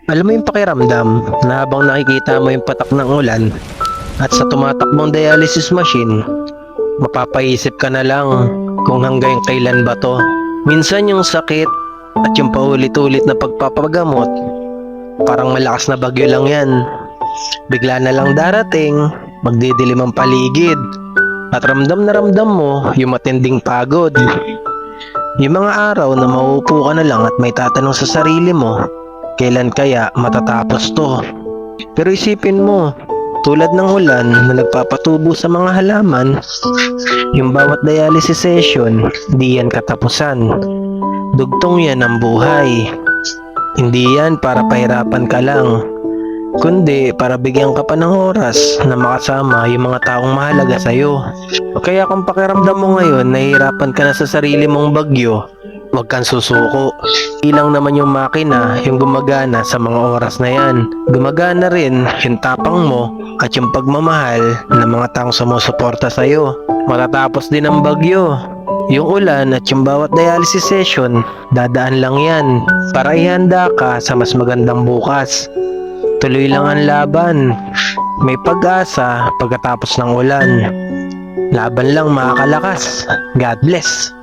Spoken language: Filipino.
Alam mo yung pakiramdam na habang nakikita mo yung patak ng ulan at sa tumatakbong dialysis machine, mapapaisip ka na lang kung hanggang kailan ba to. Minsan yung sakit at yung paulit-ulit na pagpapagamot, parang malakas na bagyo lang yan. Bigla na lang darating, magdidilim ang paligid, at ramdam na ramdam mo yung matinding pagod. Yung mga araw na mauupo ka na lang at may tatanong sa sarili mo, kailan kaya matatapos to? Pero isipin mo, tulad ng ulan na nagpapatubo sa mga halaman, yung bawat dialysis session, di yan katapusan. Dugtong yan ang buhay. Hindi yan para pahirapan ka lang, kundi para bigyan ka pa ng oras na makasama yung mga taong mahalaga sa'yo. Kaya kung pakiramdam mo ngayon nahihirapan ka na sa sarili mong bagyo, huwag kang susuko. Ilang naman yung makina yung gumagana sa mga oras na yan. Gumagana rin yung tapang mo at yung pagmamahal ng mga taong sumusuporta sa'yo. Matatapos din ang bagyo. Yung ulan at yung bawat dialysis session, dadaan lang yan para ihanda ka sa mas magandang bukas. Tuloy lang ang laban. May pag-asa pagkatapos ng ulan. Laban lang, makakalakas. God bless.